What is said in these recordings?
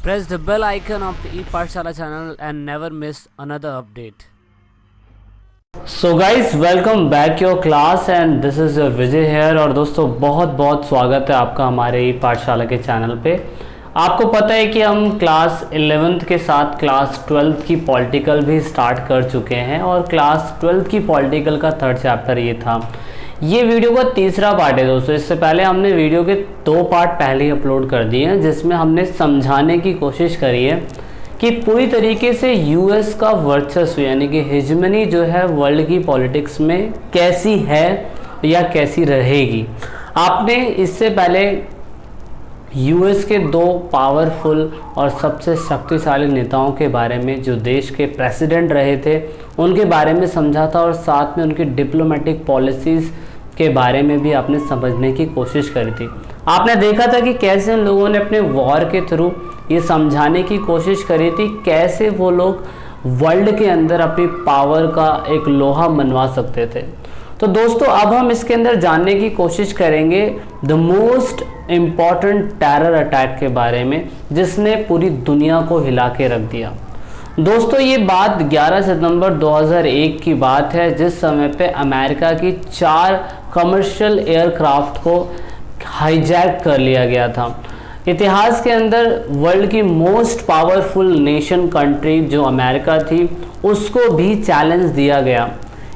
Press the bell icon of the ePathshala channel and never miss another update. So guys welcome back your class and this is your Vijay here. और दोस्तों बहुत बहुत स्वागत है आपका हमारे ई पाठशाला के चैनल पे। आपको पता है कि हम क्लास 11th के साथ क्लास 12th की पॉलिटिकल भी स्टार्ट कर चुके हैं और क्लास 12th की पॉलिटिकल का थर्ड चैप्टर ये था। ये वीडियो का तीसरा पार्ट है दोस्तों। इससे पहले हमने वीडियो के 2 पार्ट पहले ही अपलोड कर दिए हैं जिसमें हमने समझाने की कोशिश करी है कि पूरी तरीके से यूएस का वर्चस्व यानी कि हेजेमनी जो है वर्ल्ड की पॉलिटिक्स में कैसी है या कैसी रहेगी। आपने इससे पहले यूएस के 2 पावरफुल और सबसे शक्तिशाली नेताओं के बारे में जो देश के प्रेसिडेंट रहे थे उनके बारे में समझा था और साथ में उनकी डिप्लोमेटिक पॉलिसीज़ के बारे में भी आपने समझने की कोशिश करी थी। आपने देखा था कि कैसे उन लोगों ने अपने वॉर के थ्रू ये समझाने की कोशिश करी थी कैसे वो लोग वर्ल्ड के अंदर अपनी पावर का एक लोहा मनवा सकते थे। तो दोस्तों अब हम इसके अंदर जानने की कोशिश करेंगे the most important terror attack के बारे में जिसने पूरी दुनिया को हिला के रख दिया। दोस्तों ये बात 11 सितंबर 2001 की बात है जिस समय पे अमेरिका की 4 कमर्शियल एयरक्राफ्ट को हाईजैक कर लिया गया था। इतिहास के अंदर वर्ल्ड की मोस्ट पावरफुल नेशन कंट्री जो अमेरिका थी उसको भी चैलेंज दिया गया।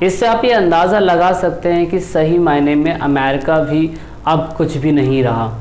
इससे आप ये अंदाज़ा लगा सकते हैं कि सही मायने में अमेरिका भी अब कुछ भी नहीं रहा।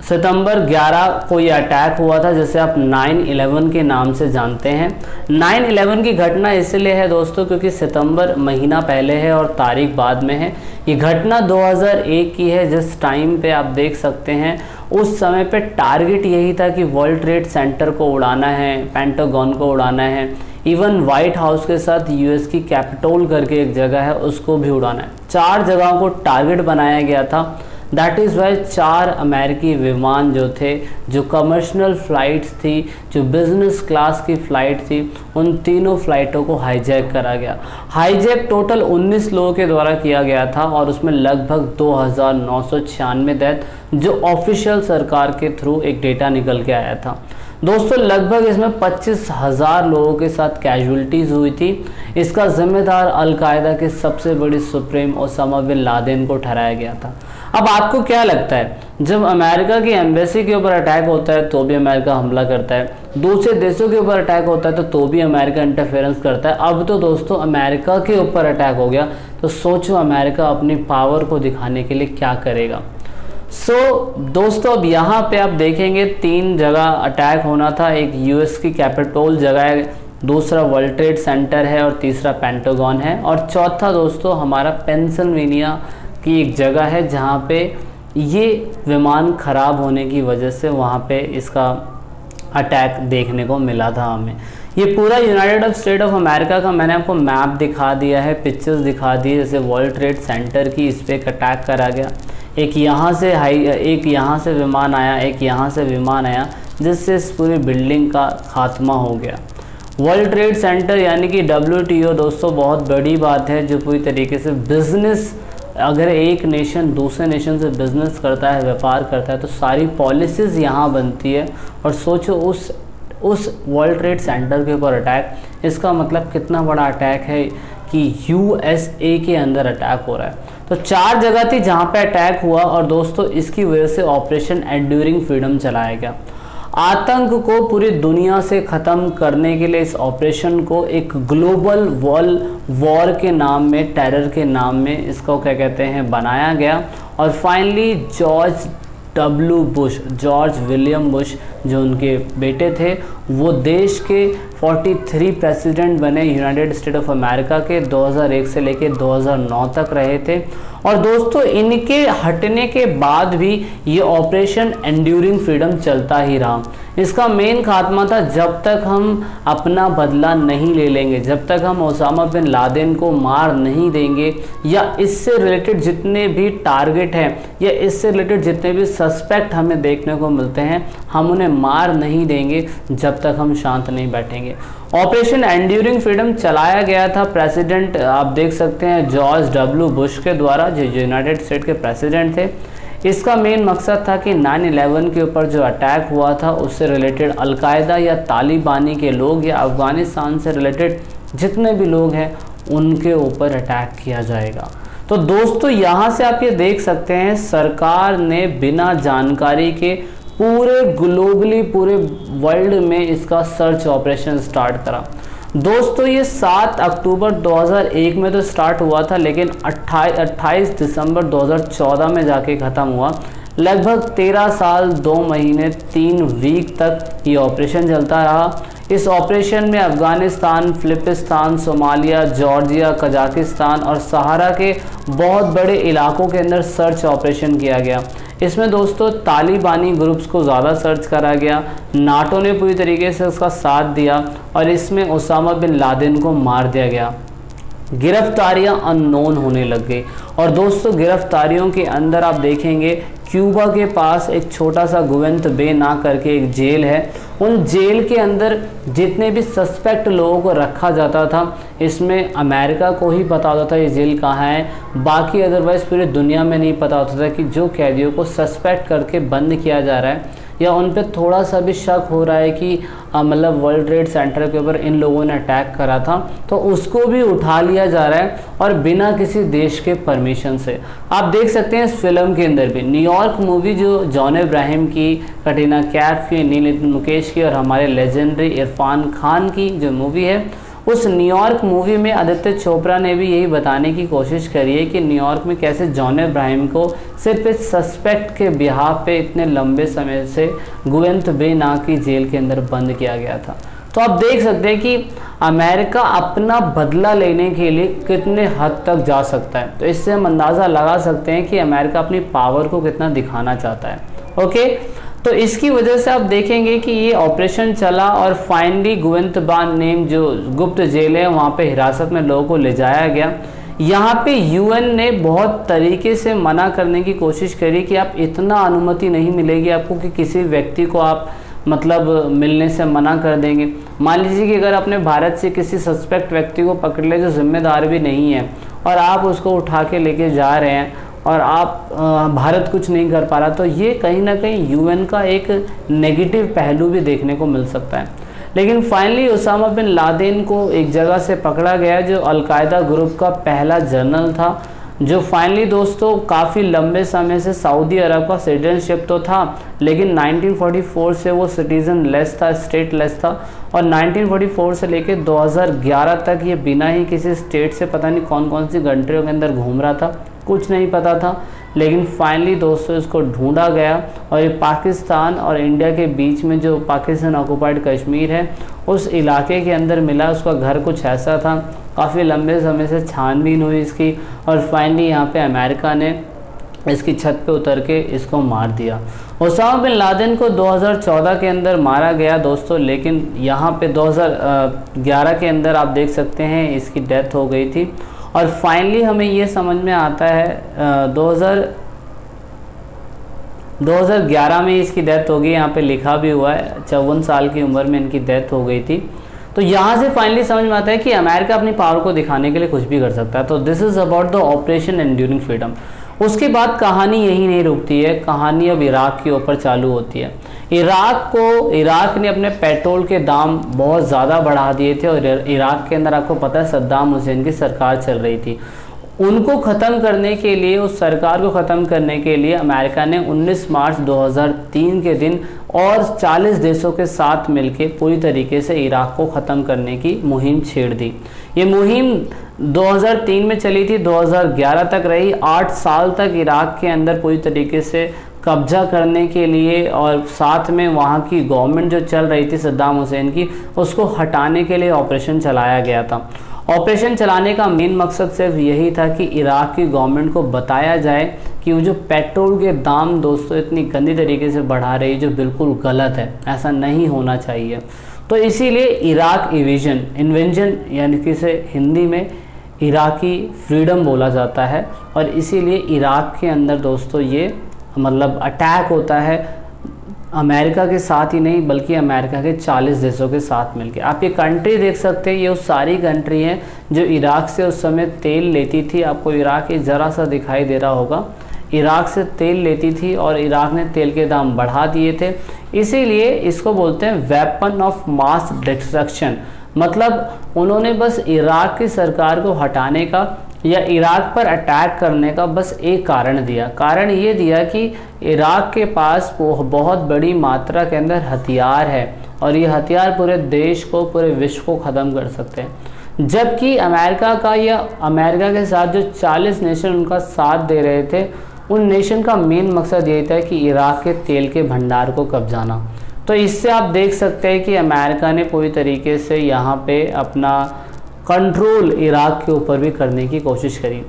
सितंबर 11 को ये अटैक हुआ था जिसे आप 9/11 के नाम से जानते हैं। 9/11 की घटना इसलिए है दोस्तों क्योंकि सितंबर महीना पहले है और तारीख बाद में है। ये घटना 2001 की है जिस टाइम पे आप देख सकते हैं उस समय पे टारगेट यही था कि वर्ल्ड ट्रेड सेंटर को उड़ाना है, पेंटागन को उड़ाना है, इवन वाइट हाउस के साथ यूएस की कैपिटोल करके एक जगह है उसको भी उड़ाना है। 4 जगहों को टारगेट बनाया गया था। दैट इज़ वाई 4 अमेरिकी विमान जो थे, जो कमर्शियल फ़्लाइट्स थी, जो बिज़नेस क्लास की फ़्लाइट थी, उन तीनों फ़्लाइटों को हाईजैक करा गया। हाईजैक टोटल 19 लोगों के द्वारा किया गया था और उसमें लगभग 2996 डेथ जो ऑफिशियल सरकार के थ्रू एक डेटा निकल के आया था। दोस्तों लगभग इसमें 25,000 लोगों के साथ कैजुअलिटीज़ हुई थी। इसका जिम्मेदार अलकायदा के सबसे बड़ी सुप्रीम ओसामा बिन लादेन को ठहराया गया था। अब आपको क्या लगता है जब अमेरिका की एम्बेसी के ऊपर अटैक होता है तो भी अमेरिका हमला करता है, दूसरे देशों के ऊपर अटैक होता है तो भी अमेरिका इंटरफेरेंस करता है। अब तो दोस्तों अमेरिका के ऊपर अटैक हो गया तो सोचो अमेरिका अपनी पावर को दिखाने के लिए क्या करेगा। दोस्तों अब यहाँ पे आप देखेंगे 3 जगह अटैक होना था। एक यूएस की कैपिटोल जगह है, दूसरा वर्ल्ड ट्रेड सेंटर है और तीसरा पेंटागन है और चौथा दोस्तों हमारा पेंसिल्वेनिया की एक जगह है जहाँ पे ये विमान ख़राब होने की वजह से वहाँ पे इसका अटैक देखने को मिला था हमें। ये पूरा यूनाइटेड स्टेट ऑफ अमेरिका का मैंने आपको मैप दिखा दिया है, पिक्चर्स दिखा दी। जैसे वर्ल्ड ट्रेड सेंटर की इस पर एक अटैक करा गया, एक यहाँ से विमान आया, एक यहाँ से विमान आया जिससे इस पूरी बिल्डिंग का खात्मा हो गया। वर्ल्ड ट्रेड सेंटर यानी कि WTO दोस्तों बहुत बड़ी बात है जो पूरी तरीके से बिज़नेस, अगर एक नेशन दूसरे नेशन से बिज़नेस करता है, व्यापार करता है तो सारी पॉलिसीज़ यहाँ बनती है। और सोचो उस वर्ल्ड ट्रेड सेंटर के ऊपर अटैक, इसका मतलब कितना बड़ा अटैक है कि USA के अंदर अटैक हो रहा है। तो 4 जगह थी जहाँ पे अटैक हुआ और दोस्तों इसकी वजह से ऑपरेशन एंड्यूरिंग फ्रीडम चलाया गया। आतंक को पूरी दुनिया से ख़त्म करने के लिए इस ऑपरेशन को एक ग्लोबल वॉर के नाम में, टेरर के नाम में इसको क्या कहते हैं बनाया गया। और फाइनली जॉर्ज विलियम बुश जो उनके बेटे थे वो देश के 43 प्रेसिडेंट बने यूनाइटेड स्टेट ऑफ अमेरिका के। 2001 से लेके 2009 तक रहे थे। और दोस्तों इनके हटने के बाद भी ये ऑपरेशन एंड्यूरिंग फ्रीडम चलता ही रहा। इसका मेन खात्मा था जब तक हम अपना बदला नहीं ले लेंगे, जब तक हम ओसामा बिन लादेन को मार नहीं देंगे या इससे रिलेटेड जितने भी टारगेट हैं या इससे रिलेटेड जितने भी सस्पेक्ट हमें देखने को मिलते हैं हम उन्हें मार नहीं देंगे जब तक हम शांत नहीं बैठेंगे। ऑपरेशन एंड्यूरिंग फ्रीडम चलाया गया था प्रेसिडेंट आप देख सकते हैं जॉर्ज W. बुश के द्वारा जो यूनाइटेड स्टेट के प्रेसिडेंट थे। इसका मेन मकसद था कि 9/11 के ऊपर जो अटैक हुआ था उससे रिलेटेड अलकायदा या तालिबानी के लोग या अफ़गानिस्तान से रिलेटेड जितने भी लोग हैं उनके ऊपर अटैक किया जाएगा। तो दोस्तों यहाँ से आप ये देख सकते हैं सरकार ने बिना जानकारी के पूरे ग्लोबली पूरे वर्ल्ड में इसका सर्च ऑपरेशन स्टार्ट करा। दोस्तों ये 7 अक्टूबर 2001 में तो स्टार्ट हुआ था, लेकिन 28 दिसंबर 2014 में जाके ख़त्म हुआ। लगभग 13 साल 2 महीने 3 वीक तक ये ऑपरेशन चलता रहा। इस ऑपरेशन में अफ़गानिस्तान, फ़िलिस्तीन, सोमालिया, जॉर्जिया, कजाकिस्तान और सहारा के बहुत बड़े इलाकों के अंदर सर्च ऑपरेशन किया गया। इसमें दोस्तों तालिबानी ग्रुप्स को ज़्यादा सर्च करा गया, नाटो ने पूरी तरीके से उसका साथ दिया और इसमें ओसामा बिन लादेन को मार दिया गया। गिरफ्तारियां अननोन होने लग गई और दोस्तों गिरफ्तारियों के अंदर आप देखेंगे क्यूबा के पास एक छोटा सा गुवेंत बे ना करके एक जेल है। उन जेल के अंदर जितने भी सस्पेक्ट लोगों को रखा जाता था, इसमें अमेरिका को ही पता होता था ये जेल कहाँ है, बाकी अदरवाइज़ पूरी दुनिया में नहीं पता होता था कि जो कैदियों को सस्पेक्ट करके बंद किया जा रहा है या उन पे थोड़ा सा भी शक हो रहा है कि मतलब वर्ल्ड ट्रेड सेंटर के ऊपर इन लोगों ने अटैक करा था, तो उसको भी उठा लिया जा रहा है और बिना किसी देश के परमिशन से। आप देख सकते हैं इस फिल्म के अंदर भी न्यूयॉर्क मूवी जो जॉन इब्राहिम की, कटरीना कैफ की, नील मुकेश की और हमारे लेजेंडरी इरफान खान की जो मूवी है, उस न्यूयॉर्क मूवी में आदित्य चोपड़ा ने भी यही बताने की कोशिश करी है कि न्यूयॉर्क में कैसे जॉन इब्राहिम को सिर्फ इस सस्पेक्ट के बिहाफ पे इतने लंबे समय से गुवेंत बे ना की जेल के अंदर बंद किया गया था। तो आप देख सकते हैं कि अमेरिका अपना बदला लेने के लिए कितने हद तक जा सकता है। तो इससे हम अंदाज़ा लगा सकते हैं कि अमेरिका अपनी पावर को कितना दिखाना चाहता है। ओके, तो इसकी वजह से आप देखेंगे कि ये ऑपरेशन चला और फाइनली गुवेंतबान नेम जो गुप्त जेल है वहाँ पे हिरासत में लोगों को ले जाया गया। यहाँ पे यूएन ने बहुत तरीके से मना करने की कोशिश करी कि आप इतना अनुमति नहीं मिलेगी आपको कि किसी व्यक्ति को आप मतलब मिलने से मना कर देंगे। मान लीजिए कि अगर अपने भारत से किसी सस्पेक्ट व्यक्ति को पकड़ ले जो जिम्मेदार भी नहीं है और आप उसको उठा के लेके जा रहे हैं और आप भारत कुछ नहीं कर पा रहा, तो ये कहीं ना कहीं यूएन का एक नेगेटिव पहलू भी देखने को मिल सकता है। लेकिन फाइनली ओसामा बिन लादेन को एक जगह से पकड़ा गया जो अलकायदा ग्रुप का पहला जनरल था, जो फाइनली दोस्तों काफ़ी लंबे समय से सऊदी अरब का सिटीजनशिप तो था, लेकिन 1944 से वो सिटीज़न लेस था, स्टेट लेस था और 1944 से लेकर 2011 तक ये बिना ही किसी स्टेट से पता नहीं कौन कौन सी कंट्रियों के अंदर घूम रहा था, कुछ नहीं पता था। लेकिन फाइनली दोस्तों इसको ढूंढा गया और ये पाकिस्तान और इंडिया के बीच में जो पाकिस्तान ऑक्युपाइड कश्मीर है उस इलाके के अंदर मिला। उसका घर कुछ ऐसा था, काफ़ी लंबे समय से छानबीन हुई इसकी और फाइनली यहाँ पे अमेरिका ने इसकी छत पे उतर के इसको मार दिया। ओसामा बिन लादेन को 2014 के अंदर मारा गया दोस्तों, लेकिन यहाँ पे 2011 के अंदर आप देख सकते हैं इसकी डेथ हो गई थी। और फाइनली हमें ये समझ में आता है 2011 में इसकी डेथ हो गई, यहाँ पे लिखा भी हुआ है 54 साल की उम्र में इनकी डेथ हो गई थी। तो यहाँ से फाइनली समझ में आता है कि अमेरिका अपनी पावर को दिखाने के लिए कुछ भी कर सकता है। तो this is about the operation enduring freedom. उसके बाद कहानी यही नहीं रुकती है, कहानी अब इराक के ऊपर चालू होती है। इराक ने अपने पेट्रोल के दाम बहुत ज़्यादा बढ़ा दिए थे और इराक के अंदर आपको पता है सद्दाम हुसैन की सरकार चल रही थी। उनको ख़त्म करने के लिए, उस सरकार को ख़त्म करने के लिए अमेरिका ने 19 मार्च 2003 के दिन और 40 देशों के साथ मिलकर पूरी तरीके से इराक को ख़त्म करने की मुहिम छेड़ दी। ये मुहिम 2003 में चली थी, 2011 तक रही। 8 साल तक इराक के अंदर पूरी तरीके से कब्जा करने के लिए और साथ में वहाँ की गवर्नमेंट जो चल रही थी सद्दाम हुसैन की, उसको हटाने के लिए ऑपरेशन चलाया गया था। ऑपरेशन चलाने का मेन मकसद सिर्फ यही था कि इराक की गवर्नमेंट को बताया जाए कि वो जो पेट्रोल के दाम दोस्तों इतनी गंदी तरीके से बढ़ा रही है, जो बिल्कुल गलत है, ऐसा नहीं होना चाहिए। तो इसीलिए इराक इन्वेंजन यानी कि इसे हिंदी में इराकी फ्रीडम बोला जाता है और इसीलिए इराक के अंदर दोस्तों ये मतलब अटैक होता है अमेरिका के साथ ही नहीं बल्कि अमेरिका के 40 देशों के साथ मिलकर। आप ये कंट्री देख सकते हैं, ये वो सारी कंट्री हैं जो इराक से उस समय तेल लेती थी। आपको इराक ये ज़रा सा दिखाई दे रहा होगा, इराक से तेल लेती थी और इराक ने तेल के दाम बढ़ा दिए थे, इसीलिए इसको बोलते हैं वेपन ऑफ मास डिस्ट्रक्शन। मतलब उन्होंने बस इराक की सरकार को हटाने का या इराक पर अटैक करने का बस एक कारण दिया। कारण ये दिया कि इराक के पास बहुत बड़ी मात्रा के अंदर हथियार है और ये हथियार पूरे देश को, पूरे विश्व को ख़त्म कर सकते हैं। जबकि अमेरिका का या अमेरिका के साथ जो 40 नेशन उनका साथ दे रहे थे, उन नेशन का मेन मकसद यही था कि इराक के तेल के भंडार को कब्जाना। तो इससे आप देख सकते हैं कि अमेरिका ने पूरी तरीके से यहाँ पे अपना कंट्रोल इराक के ऊपर भी करने की कोशिश करी।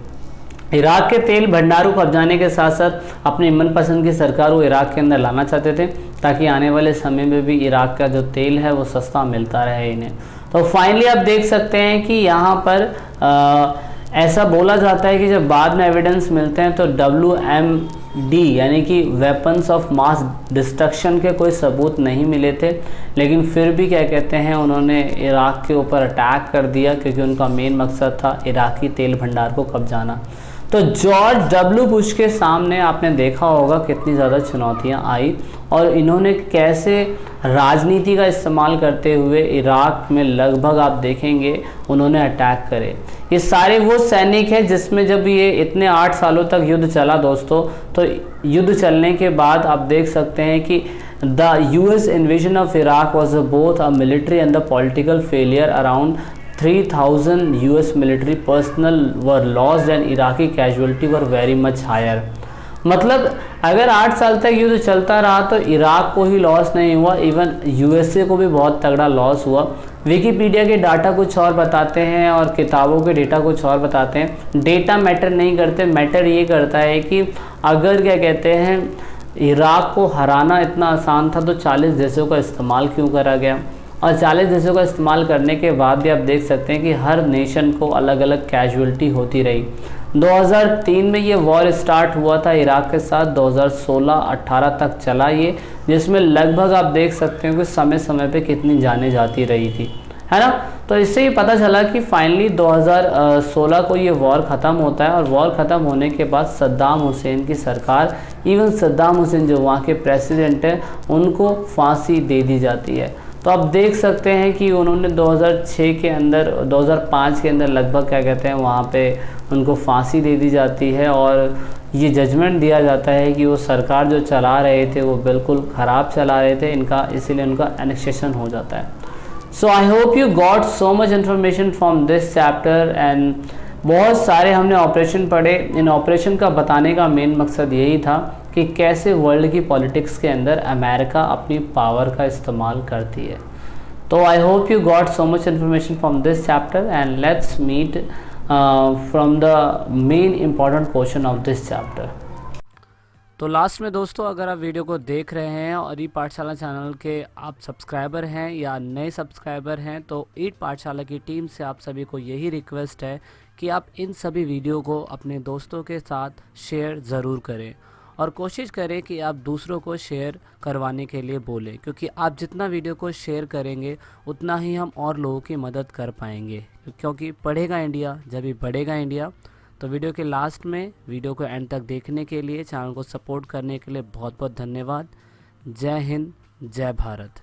इराक के तेल भंडारों को कब्जाने के साथ साथ अपनी मनपसंद की सरकार वो इराक के अंदर लाना चाहते थे, ताकि आने वाले समय में भी इराक का जो तेल है वो सस्ता मिलता रहे इन्हें। तो फाइनली आप देख सकते हैं कि यहाँ पर ऐसा बोला जाता है कि जब बाद में एविडेंस मिलते हैं तो WMD यानी कि वेपन्स ऑफ मास डिस्ट्रक्शन के कोई सबूत नहीं मिले थे, लेकिन फिर भी क्या कहते हैं उन्होंने इराक के ऊपर अटैक कर दिया, क्योंकि उनका मेन मकसद था इराकी तेल भंडार को कब्जाना। तो जॉर्ज W बुश के सामने आपने देखा होगा कितनी ज़्यादा चुनौतियां आई और इन्होंने कैसे राजनीति का इस्तेमाल करते हुए इराक में लगभग आप देखेंगे उन्होंने अटैक करे। ये सारे वो सैनिक हैं जिसमें जब ये इतने 8 सालों तक युद्ध चला दोस्तों, तो युद्ध चलने के बाद आप देख सकते हैं कि the US invasion of Iraq was both a military and a political failure. Around 3,000 US military personnel were lost and Iraqi casualty were very much higher. मतलब अगर 8 साल तक युद्ध चलता रहा तो इराक को ही लॉस नहीं हुआ, इवन USA को भी बहुत तगड़ा लॉस हुआ। विकीपीडिया के डाटा कुछ और बताते हैं और किताबों के डेटा कुछ और बताते हैं। डेटा मैटर नहीं करते, मैटर ये करता है कि अगर क्या कहते हैं इराक को हराना इतना आसान था तो 40 देशों का इस्तेमाल क्यों करा गया। और 40 देशों का इस्तेमाल करने के बाद भी आप देख सकते हैं कि हर नेशन को अलग अलग कैजुअलिटी होती रही। 2003 में ये वॉर स्टार्ट हुआ था इराक के साथ, 2016-18 तक चला ये, जिसमें लगभग आप देख सकते हैं कि समय समय पे कितनी जानें जाती रही थी, है ना। तो इससे ये पता चला कि फाइनली 2016 को ये वॉर ख़त्म होता है और वॉर ख़त्म होने के बाद सद्दाम हुसैन की सरकार, इवन सद्दाम हुसैन जो वहाँ के प्रेसिडेंट हैं, उनको फांसी दे दी जाती है। तो आप देख सकते हैं कि उन्होंने 2006 के अंदर 2005 के अंदर लगभग क्या कहते हैं वहाँ पे उनको फांसी दे दी जाती है और ये जजमेंट दिया जाता है कि वो सरकार जो चला रहे थे वो बिल्कुल ख़राब चला रहे थे इनका, इसीलिए उनका एनेक्सेशन हो जाता है। So I hope you got so much information from this chapter and बहुत सारे हमने ऑपरेशन पढ़े। इन ऑपरेशन का बताने का मेन मकसद यही था कि कैसे वर्ल्ड की पॉलिटिक्स के अंदर अमेरिका अपनी पावर का इस्तेमाल करती है। तो I hope you got so much information from this chapter and let's meet from the main important portion of this chapter. तो लास्ट में दोस्तों, अगर आप वीडियो को देख रहे हैं और ई पाठशाला चैनल के आप सब्सक्राइबर हैं या नए सब्सक्राइबर हैं, तो ई पाठशाला की टीम से आप सभी को यही रिक्वेस्ट है कि आप इन सभी वीडियो को अपने दोस्तों के साथ शेयर ज़रूर करें और कोशिश करें कि आप दूसरों को शेयर करवाने के लिए बोलें, क्योंकि आप जितना वीडियो को शेयर करेंगे उतना ही हम और लोगों की मदद कर पाएंगे, क्योंकि पढ़ेगा इंडिया जब भी बढ़ेगा इंडिया। तो वीडियो के लास्ट में वीडियो को एंड तक देखने के लिए, चैनल को सपोर्ट करने के लिए बहुत बहुत धन्यवाद। जय हिंद, जय भारत।